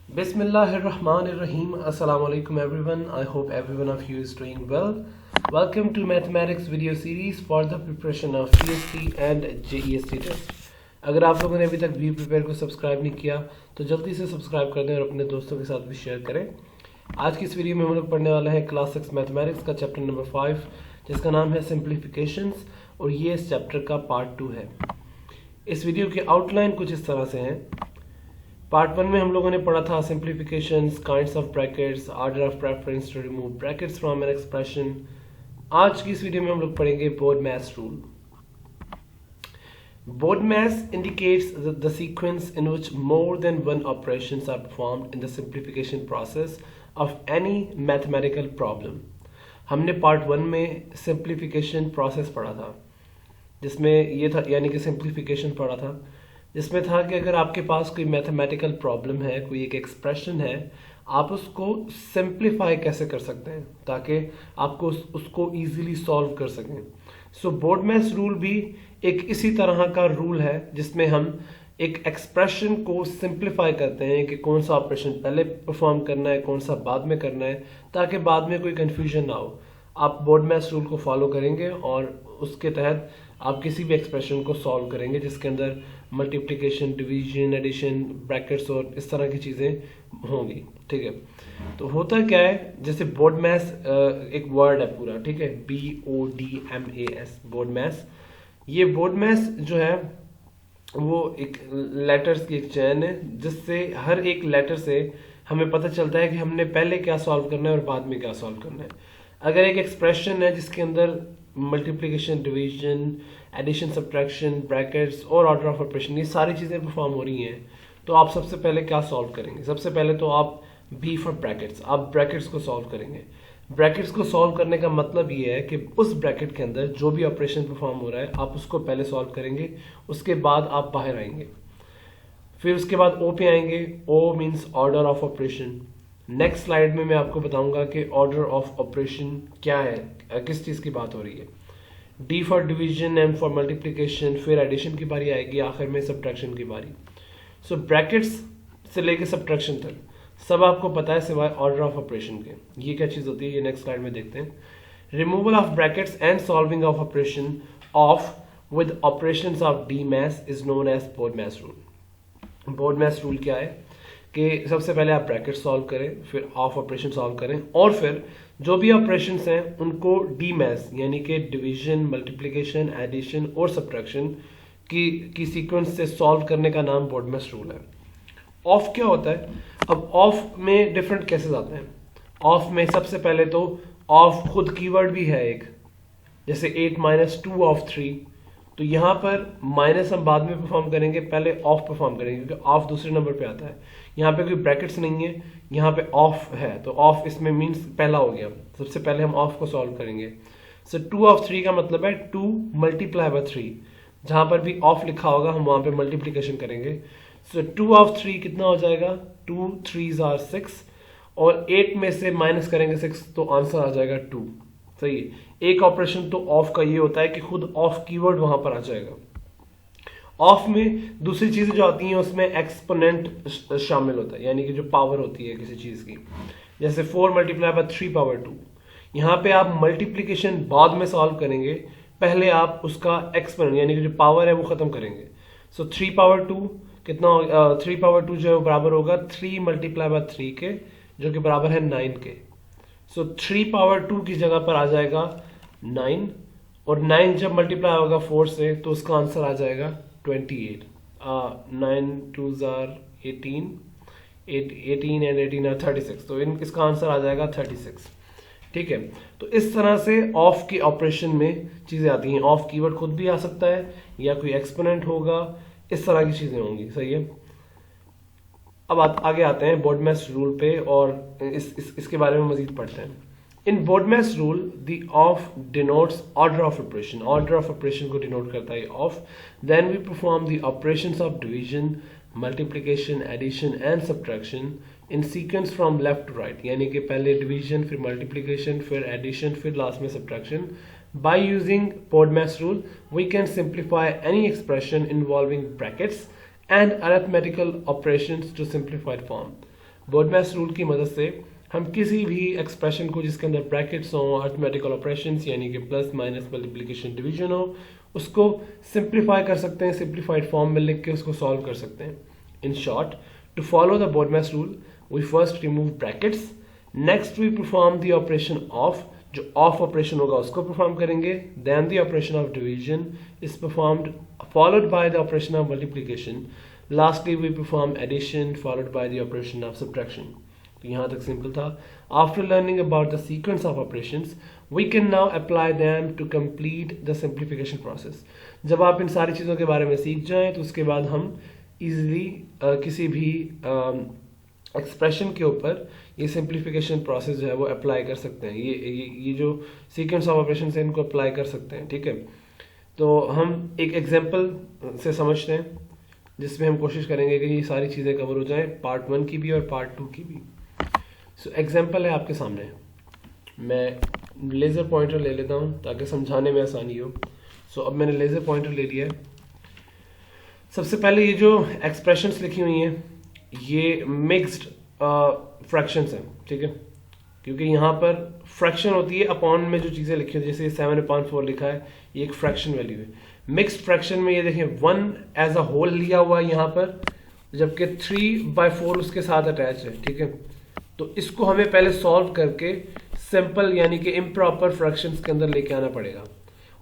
Bismillahirrahmanirrahim. Assalamu alaikum everyone. I hope everyone of you is doing well. Welcome to mathematics video series for the preparation of CST and JEST test. अगर आप लोगों ने अभी तक we prepare को subscribe नहीं किया तो जल्दी से सब्सक्राइब कर दें और अपने दोस्तों के साथ भी शेयर करें। आज की इस वीडियो में हम लोग पढ़ने वाला है क्लास 6 मैथमेटिक्स का चैप्टर नंबर 5 जिसका नाम है सिंप्लीफिकेशंस और ये इस चैप्टर का पार्ट 2 है। इस वीडियो की आउटलाइन कुछ इस तरह से है। पार्ट 1 में हम लोगों ने पढ़ा था simplifications, kinds of brackets, order of preference to remove brackets from an expression. आज की इस वीडियो में हम लोग पढ़ेंगे BODMAS rule. BODMAS indicates the sequence in which more than one operations are performed in the simplification process of any mathematical problem। हमने part 1 में simplification process पढ़ा था जिसमें ये था यानी कि सिंप्लीफिकेशन पढ़ा था जिसमें था कि अगर आपके पास कोई मैथमेटिकल प्रॉब्लम है, कोई एक एक्सप्रेशन है, आप उसको सिंप्लीफाई कैसे कर सकते हैं ताकि आपको उसको इजीली सॉल्व कर सकें। सो BODMAS रूल भी एक इसी तरह का रूल है जिसमें हम एक एक्सप्रेशन को सिंप्लीफाई करते हैं कि कौन सा ऑपरेशन पहले परफॉर्म करना है, कौन सा बाद में करना है, ताकि बाद में कोई कन्फ्यूजन ना हो। आप BODMAS रूल को फॉलो करेंगे और उसके तहत आप किसी भी एक्सप्रेशन को सॉल्व करेंगे जिसके अंदर मल्टीप्लिकेशन, डिवीजन, एडिशन, ब्रैकेट्स और इस तरह की चीज़ें होंगी। ठीक है, तो होता क्या है, जैसे BODMAS एक वर्ड है पूरा, ठीक है, BODMAS, BODMAS। ये BODMAS जो है वो एक लेटर्स की एक चेन है जिससे हर एक लेटर से हमें पता चलता है कि हमने पहले क्या सॉल्व करना है और बाद में क्या सॉल्व करना है। अगर एक एक्सप्रेशन है जिसके अंदर multiplication, division, addition, subtraction, brackets और ऑर्डर ऑफ ऑपरेशन ये सारी चीज़ें परफॉर्म हो रही हैं, तो आप सबसे पहले क्या सॉल्व करेंगे? सबसे पहले तो आप B फॉर ब्रैकेट्स, आप ब्रैकेट्स को सॉल्व करेंगे। ब्रैकेट्स को सॉल्व करने का मतलब ये है कि उस ब्रैकेट के अंदर जो भी ऑपरेशन परफॉर्म हो रहा है आप उसको पहले सॉल्व करेंगे, उसके बाद आप बाहर आएंगे। फिर उसके बाद O पे आएंगे। O means order of operation. Next slide में मैं आपको बताऊंगा कि ऑर्डर ऑफ ऑपरेशन क्या है, किस चीज़ की बात हो रही है। D for division, M for multiplication, फिर एडिशन की बारी आएगी, आखिर में सब्ट्रैक्शन की बारी। सो ब्रैकेट्स से लेके सब्ट्रैक्शन तक सब आपको पता है सिवाय ऑर्डर ऑफ ऑपरेशन के। ये क्या चीज़ होती है ये नेक्स्ट स्लाइड में देखते हैं। Removal of brackets and solving of operation of with operations of DMAS is known as BODMAS rule. BODMAS rule क्या है कि सबसे पहले आप ब्रैकेट सॉल्व करें, फिर ऑफ ऑपरेशन सॉल्व करें और फिर जो भी ऑपरेशंस हैं उनको DMAS यानी कि डिवीजन, मल्टीप्लिकेशन, एडिशन और सब्ट्रैक्शन की सीक्वेंस से सॉल्व करने का नाम BODMAS रूल है। ऑफ क्या होता है? अब ऑफ में डिफरेंट केसेस आते हैं। ऑफ में सबसे पहले तो ऑफ खुद कीवर्ड भी है एक, जैसे 8 - 2 ऑफ 3, तो यहाँ पर माइनस हम बाद में परफॉर्म करेंगे, पहले ऑफ परफॉर्म करेंगे क्योंकि ऑफ दूसरे नंबर पे आता है। यहाँ पे कोई ब्रैकेट्स नहीं है, यहाँ पे ऑफ है, तो ऑफ इसमें मीन्स पहला हो गया। सबसे पहले हम ऑफ को सॉल्व करेंगे। सो 2 ऑफ 3 का मतलब है 2 × 3। जहाँ पर भी ऑफ लिखा होगा हम वहाँ पे मल्टीप्लिकेशन करेंगे। सो 2 ऑफ 3 कितना हो जाएगा? 2 3s are 6 और 8 में से माइनस करेंगे 6 तो आंसर आ जाएगा 2। सही है। एक ऑपरेशन तो ऑफ का ये होता है कि खुद ऑफ कीवर्ड वहां पर आ जाएगा। ऑफ में दूसरी चीजें जो आती हैं उसमें एक्सपोनेंट शामिल होता है, यानी कि जो पावर होती है किसी चीज की, जैसे 4 × 3^2। यहाँ पे आप मल्टीप्लिकेशन बाद में सॉल्व करेंगे, पहले आप उसका एक्सपोनेंट यानी कि जो पावर है वो खत्म करेंगे। सो 3/2 कितना 3/2 जो है वो बराबर होगा 3 × 3 के, जो कि बराबर है 9 के। सो 3/2 की जगह पर आ जाएगा 9 और 9 जब मल्टीप्लाई होगा 4 से तो उसका आंसर आ जाएगा 28। 9 2s are 18, 18 and 18 are 36, तो इसका आंसर आ जाएगा 36। ठीक है, तो इस तरह से ऑफ के ऑपरेशन में चीज़ें आती हैं। ऑफ कीवर्ड खुद भी आ सकता है या कोई एक्सपोनेंट होगा, इस तरह की चीज़ें होंगी। सही है, अब आगे आते हैं BODMAS रूल पे और इसके बारे में मजीद पढ़ते हैं। In BODMAS rule the of denotes order of operation. Order of operation को डिनोट करता है of. Then we perform the operations of division, multiplication, addition and subtraction in sequence from left to right, यानी कि पहले division, फिर multiplication, फिर addition, फिर last में subtraction. By using BODMAS rule, we can simplify any expression involving brackets and arithmetical operations to simplified form। BODMAS rule की मदद से हम किसी भी एक्सप्रेशन को जिसके अंदर ब्रैकेट्स हो, अरिथमेटिकल ऑपरेशंस यानी कि प्लस माइनस मल्टीप्लिकेशन डिवीजन हो, उसको सिंप्लीफाई कर सकते हैं, सिंप्लीफाइड फॉर्म में लिख के उसको सॉल्व कर सकते हैं। In short, to follow the BODMAS rule we first remove brackets, next we perform the operation of, जो ऑफ ऑपरेशन होगा उसको परफॉर्म करेंगे, then the operation of division is performed followed by the operation of multiplication, lastly we perform addition followed by the operation of subtraction. तो यहाँ तक simple था। After learning about the sequence of operations we can now apply them to complete the simplification process. जब आप इन सारी चीज़ों के बारे में सीख जाएं तो उसके बाद हम इजीली किसी भी एक्सप्रेशन के ऊपर ये सिंप्लीफिकेशन प्रोसेस जो है वो अप्लाई कर सकते हैं। ये जो सीक्वेंस ऑफ ऑपरेशन है इनको अप्लाई कर सकते हैं। ठीक है, तो हम एक एग्जांपल से समझते हैं जिसमें हम कोशिश करेंगे कि ये सारी चीज़ें कवर हो जाएं, पार्ट 1 की भी और पार्ट 2 की भी। सो एग्जांपल है आपके सामने, मैं लेज़र पॉइंटर ले लेता हूँ ताकि समझाने में आसानी हो। सो अब मैंने लेज़र पॉइंटर ले लिया है। सबसे पहले ये जो एक्सप्रेशंस लिखी हुई हैं ये मिक्स्ड फ्रैक्शंस हैं। ठीक है, क्योंकि यहाँ पर फ्रैक्शन होती है अपॉन में जो चीज़ें लिखी होती है, जैसे 7/4 लिखा है, ये एक फ्रैक्शन वैल्यू है। मिक्स्ड फ्रैक्शन में ये देखें 1 एज अ होल लिया हुआ है यहाँ पर, जबकि 3/4 उसके साथ अटैच है। ठीक है, तो इसको हमें पहले सॉल्व करके सिंपल यानी कि इम्प्रॉपर फ्रैक्शंस के अंदर लेके आना पड़ेगा।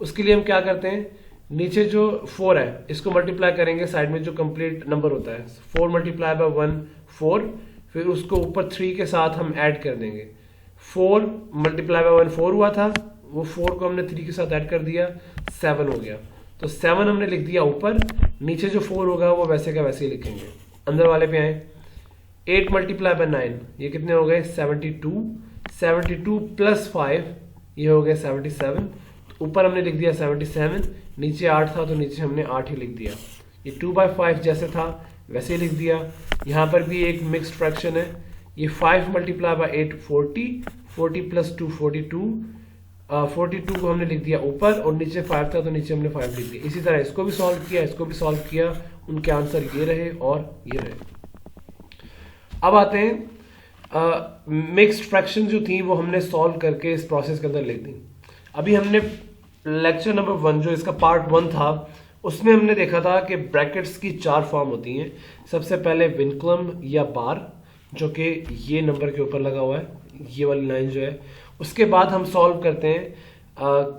उसके लिए हम क्या करते हैं, नीचे जो 4 है इसको मल्टीप्लाई करेंगे, साइड में जो कंप्लीट नंबर होता है 4 मल्टीप्लाई बाय 1 4, फिर उसको ऊपर 3 के साथ हम ऐड कर देंगे। 4 मल्टीप्लाई बाय 1 4 हुआ था, वो 4 को हमने 3 के साथ ऐड कर दिया, 7 हो गया। तो 7 हमने लिख दिया ऊपर, नीचे जो 4 होगा वो वैसे का वैसे ही लिखेंगे। अंदर वाले पे आए, 8 मल्टीप्लाई बाय 9 ये कितने हो गए 72, 72 प्लस 5 ये हो गए 77। ऊपर हमने लिख दिया 77, नीचे 8 था तो नीचे हमने 8 ही लिख दिया। ये 2/5 जैसे था वैसे ही लिख दिया। यहाँ पर भी एक मिक्स्ड फ्रैक्शन है, ये 5 मल्टीप्लाई बाय 8 40, 40 प्लस 2 42, 42 को हमने लिख दिया ऊपर और नीचे 5 था तो नीचे हमने 5 लिख दिया। इसी तरह इसको भी सॉल्व किया, इसको भी सॉल्व किया, उनके आंसर ये रहे और ये रहे। अब आते हैं मिक्स्ड फ्रैक्शन जो थी वो हमने सॉल्व करके इस प्रोसेस के अंदर लिख दी। अभी हमने लेक्चर नंबर 1 जो इसका पार्ट 1 था उसमें हमने देखा था कि ब्रैकेट्स की 4 फॉर्म होती हैं। सबसे पहले विनक्लम या बार जो कि ये नंबर के ऊपर लगा हुआ है, ये वाली लाइन जो है। उसके बाद हम सॉल्व करते हैं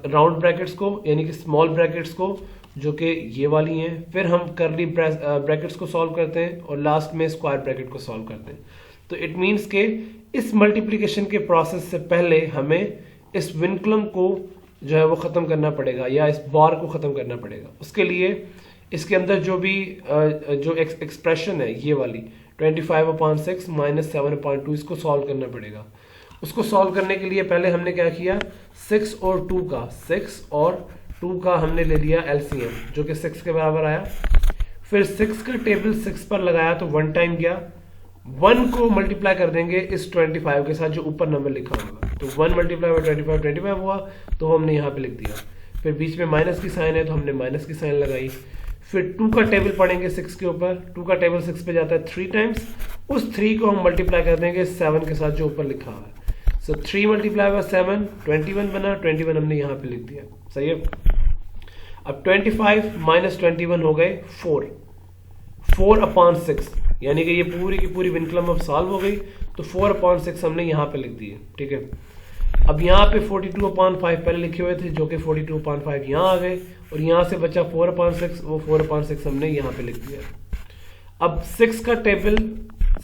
राउंड ब्रैकेट्स को यानी कि स्मॉल ब्रैकेट्स को जो कि ये वाली हैं। फिर हम कर्ली ब्रैकेट्स को सॉल्व करते हैं और लास्ट में स्क्वायर ब्रैकेट को सॉल्व करते हैं। तो इट मीन्स के इस मल्टीप्लिकेशन के प्रोसेस से पहले हमें इस विनक्लम को जो है वो ख़त्म करना पड़ेगा या इस बार को ख़त्म करना पड़ेगा। उसके लिए इसके अंदर जो भी जो एक्सप्रेशन है ये वाली 25/6 माइनस 7/2 इसको सॉल्व करना पड़ेगा। उसको सॉल्व करने के लिए पहले हमने क्या किया, 6 और 2 का हमने ले लिया एलसीएम जो कि 6 के बराबर आया। फिर 6 का टेबल 6 पर लगाया तो 1 टाइम गया, 1 को मल्टीप्लाई कर देंगे इस 25 के साथ जो ऊपर नंबर लिखा होगा। तो 1 मल्टीप्लाई बाय 25 हुआ तो हमने यहाँ पे लिख दिया। फिर बीच में माइनस की साइन है तो हमने माइनस की साइन लगाई। फिर 2 का टेबल पढ़ेंगे 6 के ऊपर, 2 का टेबल 6 पे जाता है 3 टाइम्स, उस 3 को हम मल्टीप्लाई कर देंगे 7 के साथ जो ऊपर लिखा हुआ है। सो 3 मल्टीप्लाई बाय 7 21 बना, 21 हमने यहाँ पे लिख दिया। सही है। अब 25 माइनस 21 हो गए 4/6 यानी कि ये पूरी की पूरी विनक्लम अब सॉल्व हो गई। तो 4/6 हमने यहाँ पे लिख दिए। ठीक है, अब यहाँ पे 42/5 पहले लिखे हुए थे जो कि 42/5 यहाँ आ गए और यहाँ से बचा 4/6, वो 4/6 हमने यहाँ पे लिख दिया। अब 6 का टेबल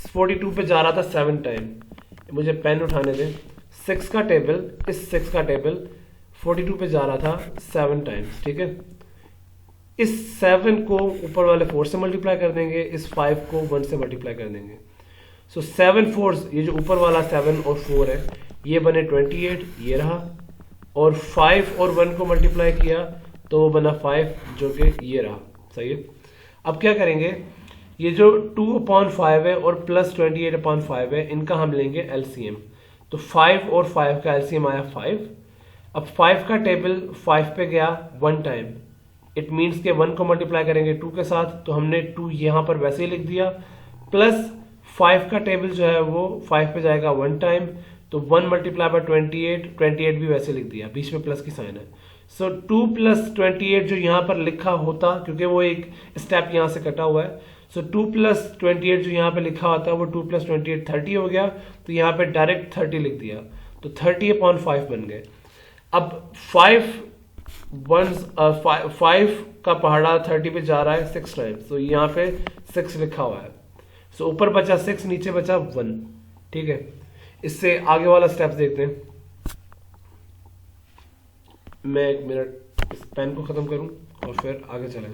42 पे जा रहा था 7 टाइम, मुझे पेन उठाने दें। 6 का टेबल 42 पे जा रहा था 7 टाइम्स। ठीक है, इस 7 को ऊपर वाले 4 से मल्टीप्लाई कर देंगे, इस 5 को 1 से मल्टीप्लाई कर देंगे। सो 7 4 ये जो ऊपर वाला 7 और 4 है ये बने 28, ये रहा। और 5 और 1 को मल्टीप्लाई किया तो वो बना 5 जो कि ये रहा। सही है। अब क्या करेंगे, ये जो 2/5 है और प्लस 28/5 है इनका हम लेंगे एलसीएम। तो 5 और 5 का एलसीएम आया 5। अब 5 का टेबल 5 पे गया 1 टाइम, इट मीन्स के 1 को मल्टीप्लाई करेंगे 2 के साथ तो हमने 2 यहाँ पर वैसे ही लिख दिया, प्लस 5 का टेबल जो है वो 5 पे जाएगा 1 टाइम, तो 1 मल्टीप्लाई बाय 28 भी वैसे लिख दिया, बीच में प्लस की साइन है। सो 2 + 28 जो यहाँ पर लिखा होता, क्योंकि वो एक स्टेप यहाँ से कटा हुआ है, सो 2 + 28 जो यहाँ पे लिखा होता है वो 2 + 28 30 हो गया, तो यहाँ पे डायरेक्ट 30 लिख दिया, तो 30/5 बन गए। अब 5 का पहाड़ा 30 पे जा रहा है 6 टाइम्स, तो यहाँ पे 6 लिखा हुआ है, सो ऊपर बचा 6, नीचे बचा 1। ठीक है, इससे आगे वाला स्टेप देखते हैं। मैं 1 मिनट इस पेन को खत्म करूं और फिर आगे चलें।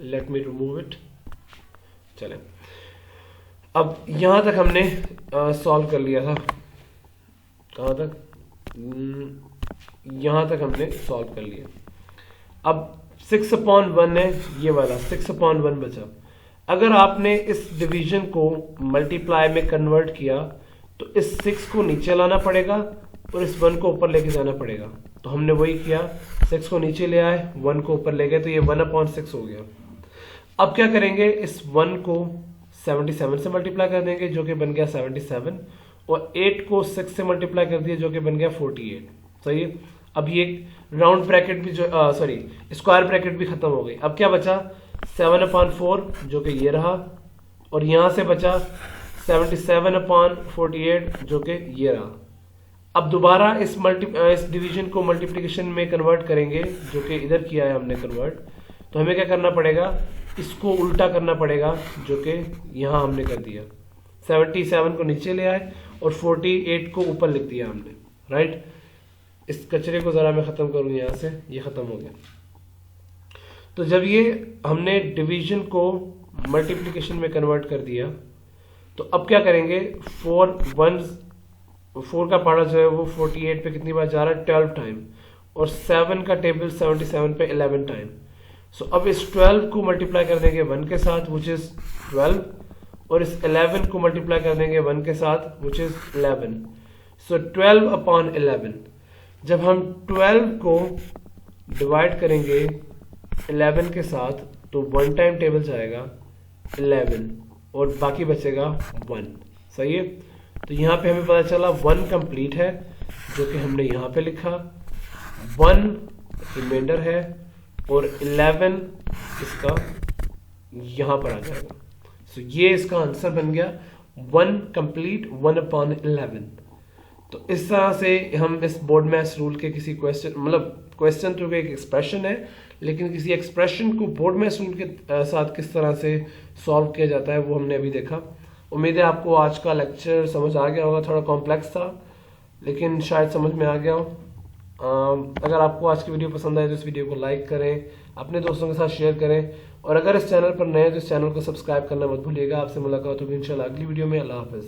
Let me remove it. चलें, अब यहां तक हमने सॉल्व कर लिया था। कहां तक? यहां तक हमने सॉल्व कर लिया। अब 6/1 है, ये वाला 6/1 बचा। अगर आपने इस डिवीजन को मल्टीप्लाई में कन्वर्ट किया तो इस 6 को नीचे लाना पड़ेगा और इस 1 को ऊपर लेके जाना पड़ेगा, तो हमने वही किया, 6 को नीचे ले आए, 1 को ऊपर ले गए, तो ये 1/6 हो गया। अब क्या करेंगे, इस 1 को 77 से मल्टीप्लाई कर देंगे जो कि बन गया 77, और 8 को 6 से मल्टीप्लाई कर दिया जो कि बन गया 48। सही है, अब ये राउंड ब्रैकेट भी जो स्क्वायर ब्रैकेट भी खत्म हो गई। अब क्या बचा, 7/4 जो कि ये रहा, और यहां से बचा 77/48 जो कि ये रहा। अब दोबारा इस डिवीजन को मल्टीप्लिकेशन में कन्वर्ट करेंगे, जो कि इधर किया है हमने कन्वर्ट, तो हमें क्या करना पड़ेगा, इसको उल्टा करना पड़ेगा, जो कि यहां हमने कर दिया। 77 को नीचे ले आए और 48 को ऊपर लिख दिया हमने, राइट। इस कचरे को जरा मैं खत्म करूं, यहां से ये खत्म हो गया। तो जब ये हमने डिवीजन को मल्टीप्लिकेशन में कन्वर्ट कर दिया, तो अब क्या करेंगे, 4 का पहाड़ा जो है वो 48 पे कितनी बार जा रहा है, 12 टाइम, और 7 का टेबल 77 पे 11 टाइम। सो अब इस 12 को मल्टीप्लाई कर देंगे 1 के साथ विच इज 12, और इस 11 को मल्टीप्लाई कर देंगे 1 के साथ विच इज 11। सो 12/11। जब हम 12 को डिवाइड करेंगे 11 के साथ तो 1 टाइम टेबल जाएगा 11 और बाकी बचेगा 1। सही है, तो यहाँ पे हमें पता चला 1 कंप्लीट है जो कि हमने यहाँ पे लिखा, 1 रिमाइंडर है और 11 इसका यहाँ पर आ जाएगा। सो ये इसका आंसर बन गया 1 कंप्लीट 1/11। तो इस तरह से हम इस बोर्ड मैथ्स रूल के किसी क्वेश्चन, मतलब क्वेश्चन तो एक एक्सप्रेशन है, लेकिन किसी एक्सप्रेशन को बोर्ड मैथ्स रूल के साथ किस तरह से सॉल्व किया जाता है वो हमने अभी देखा। उम्मीद है आपको आज का लेक्चर समझ आ गया होगा। थोड़ा कॉम्प्लेक्स था लेकिन शायद समझ में आ गया हो। अगर आपको आज की वीडियो पसंद आए तो इस वीडियो को लाइक करें, अपने दोस्तों के साथ शेयर करें, और अगर इस चैनल पर नए हैं तो इस चैनल को सब्सक्राइब करना मत भूलिएगा। आपसे मुलाकात होगी इंशाल्लाह अगली वीडियो में। अल्लाह हाफिज़।